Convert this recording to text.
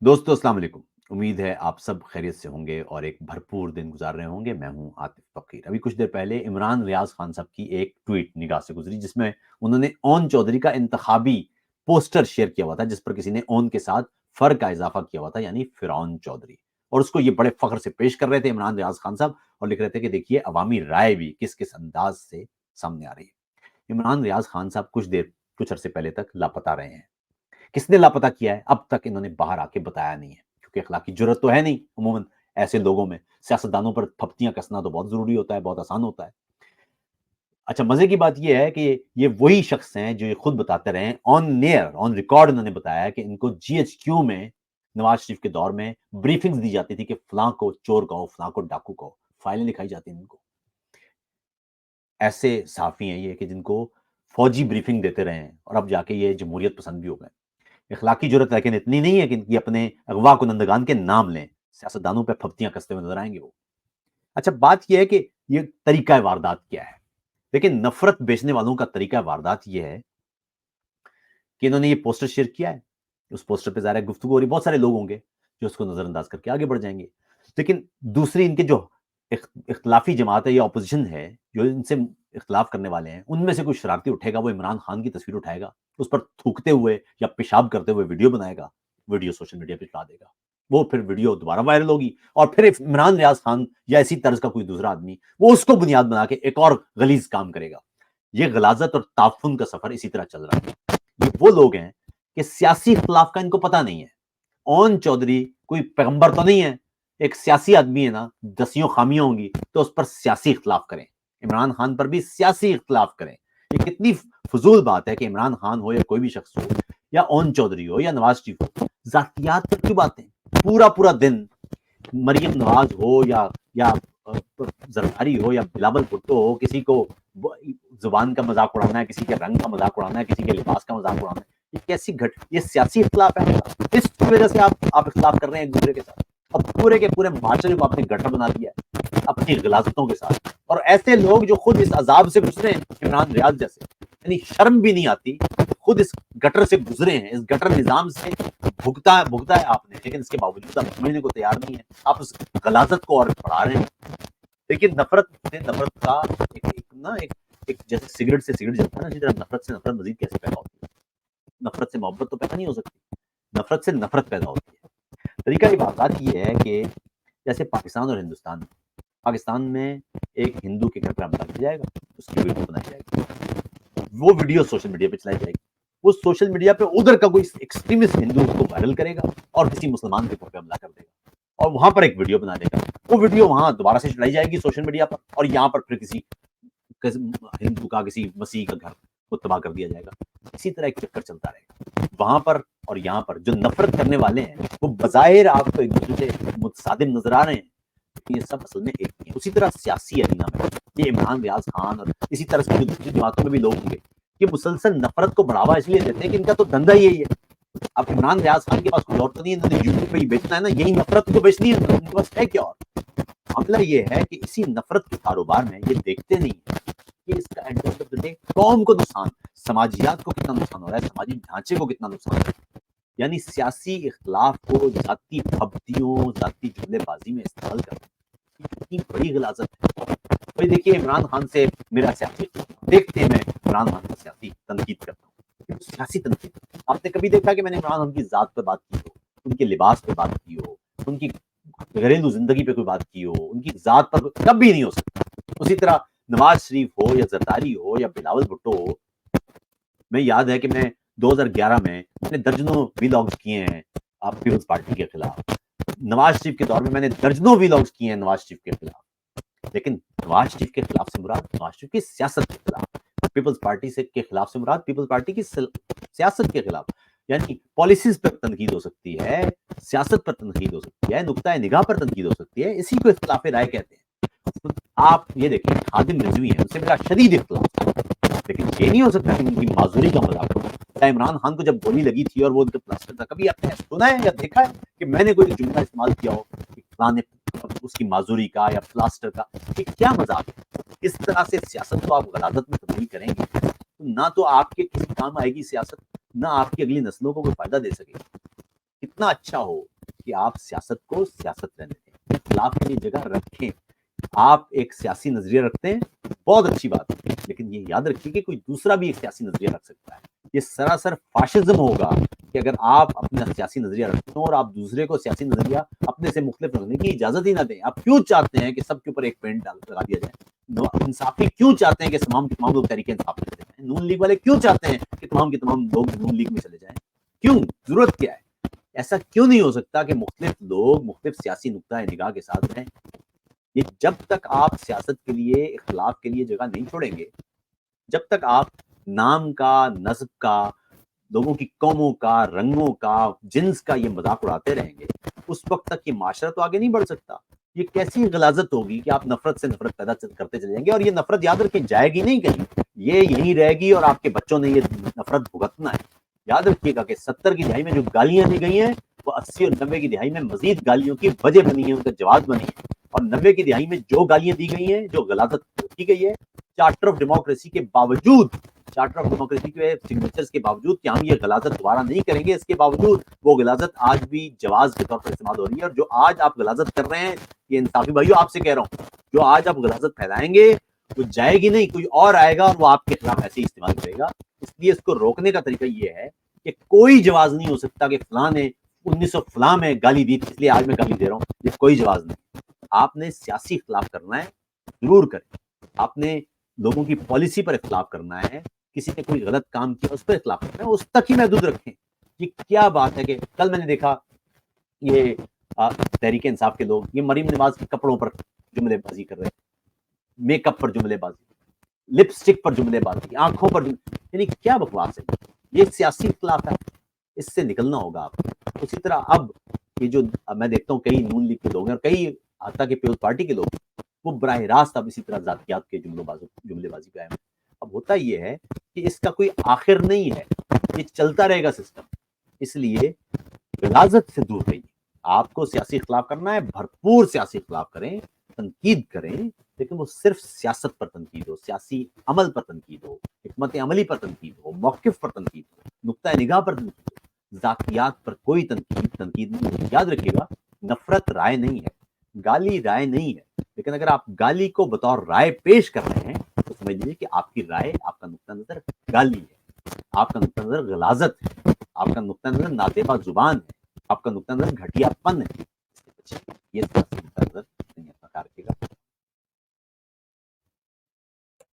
दोस्तों अस्सलाम वालेकुम। उम्मीद है आप सब खैरियत से होंगे और एक भरपूर दिन गुजार रहे होंगे। मैं हूं आतिफ फ़कीर। अभी कुछ देर पहले इमरान रियाज़ खान साहब की एक ट्वीट निगाह से गुजरी जिसमें उन्होंने ओन चौधरी का इंतखाबी पोस्टर शेयर किया हुआ था जिस पर किसी ने ओन के साथ फ़र का इज़ाफ़ा किया हुआ था यानी फ़िरौन चौधरी। और उसको ये बड़े फ़ख्र से पेश कर रहे थे इमरान रियाज़ खान साहब और लिख रहे थे कि देखिए अवामी राय भी किस-किस अंदाज़ से सामने आ रही है। इमरान रियाज़ खान साहब कुछ अरसे पहले तक लापता रहे हैं। किसने लापता किया है अब तक इन्होंने बाहर आके बताया नहीं है क्योंकि अखलाकी जुर्रत तो है नहीं अमूमन ऐसे लोगों में। सियासतदानों पर थपथियां कसना तो बहुत जरूरी होता है, बहुत आसान होता है। अच्छा, मजे की बात यह है कि ये वही शख्स हैं जो ये खुद बताते रहे, ऑन एयर ऑन रिकॉर्ड इन्होंने बताया कि इनको जीएचक्यू में नवाज शरीफ के दौर में ब्रीफिंग्स दी जाती थी कि फलां को चोर कहो, फलां को डाकू कहो, फाइलें लिखाई जाती थी इनको। ऐसे साफी हैं ये कि जिनको फौजी ब्रीफिंग देते रहे हैं और अब जाके ये जमहूरियत पसंद भी हो गए। इखलाकी जुर्रत लेकिन इतनी नहीं है कि इनकी अपने अगवा कुनंदगान के नाम लें। सियासतदानों पे फब्तियां कसते हुए नजर आएंगे वो। अच्छा, बात यह है कि ये तरीका वारदात क्या है। लेकिन नफरत बेचने वालों का तरीका वारदात यह है कि इन्होंने ये पोस्टर शेयर किया है। उस पोस्टर पे ज़ाहिर है गुफ्तगू हो रही, बहुत सारे लोग होंगे जो उसको नजरअंदाज करके आगे बढ़ जाएंगे। लेकिन दूसरी इनके जो इख्तलाफी जमात है या अपोजिशन है, जो इनसे इख्तलाफ करने वाले हैं, उनमें से कोई शरारती उठेगा, वो इमरान खान की तस्वीर उठाएगा, उस पर थूकते हुए या पेशाब करते हुए वीडियो बनाएगा, वीडियो सोशल मीडिया पे चला देगा। वो फिर वीडियो दोबारा वायरल होगी और फिर इमरान रियाज खान या इसी तर्ज का कोई दूसरा आदमी वो उसको बुनियाद बना के एक और गलीज काम करेगा। ये गलाजत और ताफुन का सफर इसी तरह चल रहा है। ये वो लोग हैं कि सियासी इख्तलाफ का इनको पता नहीं है। ओन चौधरी कोई पैगंबर तो नहीं है। एक सियासी आदमी है ना, दसियों खामियां होंगी तो उस पर सियासी इख्तलाफ करें। इमरान खान पर भी सियासी इख्तलाफ करें। ये कितनी फजूल बात है कि इमरान खान हो या कोई भी शख्स हो या ओन चौधरी हो या नवाज शरीफ हो, जातियात पर क्यों बातें। पूरा पूरा दिन मरियम नवाज हो या जरदारी हो या बिलावल भुट्टो हो, किसी को जुबान का मजाक उड़ाना है, किसी के रंग का मजाक उड़ाना है, किसी के लिबास का मजाक उड़ाना है। ये कैसी ये सियासी इख्तलाफ है। इस वजह से आप इख्तलाफ कर रहे हैं एक दूसरे के साथ। अब पूरे के पूरे माशरे को आपने गटर बना दिया है अपनी गलाजतों के साथ। और ऐसे लोग जो खुद इस अजाब से गुजरे हैं, इमरान रियाज जैसे, यानी शर्म भी नहीं आती, खुद इस गटर से गुजरे हैं, इस गटर निजाम से भुगता भुगता है आपने, लेकिन इसके बावजूद आप समझने को तैयार नहीं है। आप उस गलाजत को और बढ़ा रहे हैं। देखिए, नफरत से नफरत का एक जैसे सिगरेट से सिगरेट जलता है ना, इसी तरह नफरत से नफरत मजीद कैसे पैदा होती है। नफरत से मोहब्बत तो पैदा नहीं हो सकती, नफरत से नफरत पैदा होती है। तरीका की बात ये है कि जैसे पाकिस्तान और हिंदुस्तान में, पाकिस्तान में एक हिंदू के घर पर हमला किया जाएगा, उसकी वीडियो बनाई जाएगी, वो वीडियो सोशल मीडिया पे चलाई जाएगी। वो सोशल मीडिया पे उधर का कोई एक्सट्रीमिस्ट हिंदू उसको वायरल करेगा और किसी मुसलमान के घर पे हमला कर देगा और वहां पर एक वीडियो बना देगा। वो वीडियो वहां दोबारा से चलाई जाएगी सोशल मीडिया पर और यहाँ पर फिर किसी हिंदू का, किसी मसीह का घर को तबाह कर दिया जाएगा। इसी तरह एक चक्कर चलता रहेगा वहां पर और यहाँ पर। जो नफरत करने वाले हैं वो बजाहिर आपको एक दूसरे से मुतसादिम नजर आ रहे हैं, ये सब असल में एक ही है। उसी तरह सियासी अरीना में ये इमरान रियाज खान और इसी तरह से दूसरी जमातों में भी लोग होंगे, ये मुसलसल नफरत को बढ़ावा इसलिए देते हैं कि इनका तो धंधा यही है। अब इमरान रियाज खान के पास कुछ और तो नहीं है, इन्होंने यूट्यूब पे ही बेचना है ना, यही नफरत को बेचनी है, इनके पास है क्या और। मामला ये है कि इसी नफरत के कारोबार में ये देखते नहीं है कि इसका एंड ऑफ द डे कौम को नुकसान, समाजियात को कितना नुकसान हो रहा है, समाजी ढांचे को कितना नुकसान हो रहा है। यानी सियासी इख्तलाफ को जाती फब्तियों, जाती जुमलेबाजी में इस्तेमाल करना इतनी बड़ी गलाजत है। भाई देखिए, इमरान खान से मेरा सियासी देखते मैं इमरान खान का सियासी तनकीद करता हूँ, सियासी तनकीद। आपने कभी देखा कि मैंने इमरान खान की जात पे बात की हो, उनके लिबास पे बात की हो, उनकी घरेलू जिंदगी पे कोई बात की हो, उनकी जात पर कभी नहीं हो सकता। उसी तरह नवाज शरीफ हो या जरदारी हो या बिलावल भुट्टो हो, मैं याद है कि मैं 2011 में मैंने दर्जनों वीलॉग्स किए हैं आप पीपल्स पार्टी के खिलाफ। नवाज शरीफ के दौर में मैंने दर्जनों वीलॉग्स किए हैं नवाज शरीफ के खिलाफ। लेकिन नवाज शरीफ के खिलाफ से मुराद नवाज शरीफ की सियासत के खिलाफ, पीपल्स पार्टी से के खिलाफ से मुराद पीपल्स पार्टी की सियासत के खिलाफ। यानी पॉलिसीज पर तनकीद हो सकती है, सियासत पर तनकीद हो सकती है, नुक्ता निगाह पर तनकीद हो सकती है, इसी को इख्तिलाफ राय कहते हैं। आप ये देखिए, खादिम रिजवी है, उनसे मेरा शदीद इख्तिलाफ, लेकिन ये नहीं हो सकता कि उनकी माजूरी का मजाक हो। क्या इमरान खान को जब गोली लगी थी और वो उनके प्लास्टर था, कभी आपने सुना है या देखा है कि मैंने कोई जुमला इस्तेमाल किया हो कि फलाने उसकी माजूरी का या प्लास्टर का? ये क्या मजाक है। इस तरह से सियासत को आप गलाजत में तब्दील करेंगे तो ना तो आपके किसी काम आएगी सियासत, ना आपकी अगली नस्लों को कोई फायदा दे सकेगी। कितना अच्छा हो کہ آپ سیاست کو سیاست رہنے دیں، اختلاف کی جگہ رکھیں۔ آپ ایک سیاسی نظریہ رکھتے ہیں، بہت اچھی بات ہے، لیکن یہ یاد رکھیے کہ کوئی دوسرا بھی ایک سیاسی نظریہ رکھ سکتا ہے۔ یہ سراسر فاشزم ہوگا کہ اگر آپ اپنا سیاسی نظریہ رکھتے ہیں اور آپ دوسرے کو سیاسی نظریہ اپنے سے مختلف رکھنے کی اجازت ہی نہ دیں۔ آپ کیوں چاہتے ہیں کہ سب کے اوپر ایک پینٹ لگا دیا جائے؟ انصافی کیوں چاہتے ہیں کہ تمام لوگ تحریک انصاف میں چلے جائیں؟ نون لیگ والے کیوں چاہتے ہیں کہ تمام کے تمام لوگ نون لیگ میں چلے جائیں؟ کیوں؟ ضرورت کیا ہے؟ ایسا کیوں نہیں ہو سکتا کہ مختلف لوگ مختلف سیاسی نقطۂ نگاہ کے ساتھ رہیں؟ یہ جب تک آپ سیاست کے لیے، اختلاف کے لیے جگہ نہیں چھوڑیں گے، جب تک آپ نام کا، نسب کا، لوگوں کی قوموں کا، رنگوں کا، جنس کا یہ مذاق اڑاتے رہیں گے، اس وقت تک یہ معاشرہ تو آگے نہیں بڑھ سکتا۔ یہ کیسی غلاظت ہوگی کہ آپ نفرت سے نفرت پیدا کرتے چلے جائیں گے، اور یہ نفرت یاد رکھیں جائے گی نہیں کہیں، یہ یہیں رہے گی اور آپ کے بچوں نے یہ نفرت بھگتنا ہے۔ یاد رکھیے گا کہ 70 کی دہائی میں جو گالیاں دی گئی ہیں وہ 80 اور 90 کی دہائی میں مزید گالیوں کی وجہ بنی ہے، ان کا جواز بنی ہے۔ اور 90 کی دہائی میں جو گالیاں دی گئی ہیں، جو غلاظت کی گئی ہے، چارٹر آف ڈیموکریسی کے باوجود، چارٹر آف ڈیموکریسی کے سگنیچرز کے باوجود کہ ہم یہ غلاظت دوبارہ نہیں کریں گے، اس کے باوجود وہ غلاظت آج بھی جواز کے طور پر استعمال ہو رہی ہے۔ اور جو آج آپ غلاظت کر رہے ہیں، یہ انصافی بھائیو آپ سے کہہ رہا ہوں، جو آج آپ غلاظت پھیلائیں گے وہ جائے گی نہیں، کوئی اور آئے گا اور وہ آپ کے خلاف ایسے ہی استعمال کرے گا۔ اس لیے اس کو روکنے کا طریقہ یہ ہے کہ کوئی جواز نہیں ہو سکتا کہ فلاں نے 1900 فلاں میں گالی دی تھی اس لیے آج میں گالی دے رہا ہوں، یہ کوئی جواز نہیں۔ آپ نے سیاسی اختلاف کرنا ہے، ضرور کریں۔ آپ نے لوگوں کی پالیسی پر اختلاف کرنا ہے، کسی نے کوئی غلط کام کیا اس پر اختلاف کرنا ہے، اس تک ہی محدود رکھیں۔ یہ کیا بات ہے کہ کل میں نے دیکھا یہ تحریک انصاف کے لوگ یہ مریم نواز کے کپڑوں پر جملے بازی کر رہے ہیں، میک اپ پر جملے بازی، لپسٹک پر جملے بازی، آنکھوں پر یعنی کیا بکواس ہے؟ یہ سیاسی اختلاف ہے، اس سے نکلنا ہوگا آپ کو۔ اسی طرح اب یہ جو میں دیکھتا ہوں کئی نون لیگ کے لوگ ہیں اور کئی آتا کے پیپلز پارٹی کے لوگ، وہ براہ راست اب اسی طرح ذاتیات کے جملے بازی پہ آئے ہیں۔ اب ہوتا یہ ہے کہ اس کا کوئی آخر نہیں ہے، یہ چلتا رہے گا سسٹم۔ اس لیے غلاظت سے دور رہیے۔ آپ کو سیاسی اختلاف کرنا ہے، بھرپور سیاسی اختلاف کریں، تنقید کریں، لیکن وہ صرف سیاست پر تنقید ہو، سیاسی عمل پر تنقید ہو، حکمت عملی پر تنقید ہو، موقف پر تنقید ہو، نقطۂ نگاہ پر تنقید ہو۔ ذاتیات پر کوئی تنقید نہیں ہو۔ یاد رکھیے گا، نفرت رائے نہیں ہے، گالی رائے نہیں ہے، لیکن اگر آپ گالی کو بطور رائے پیش کر رہے ہیں تو سمجھ لیجیے کہ آپ کی رائے، آپ کا نقطہ نظر گالی ہے، آپ کا نقطہ نظر غلاظت ہے، آپ کا نقطہ نظر ناتیبہ زبان ہے، آپ کا نقطہ نظر گھٹیا پن ہے۔ یہ نقطہ نظر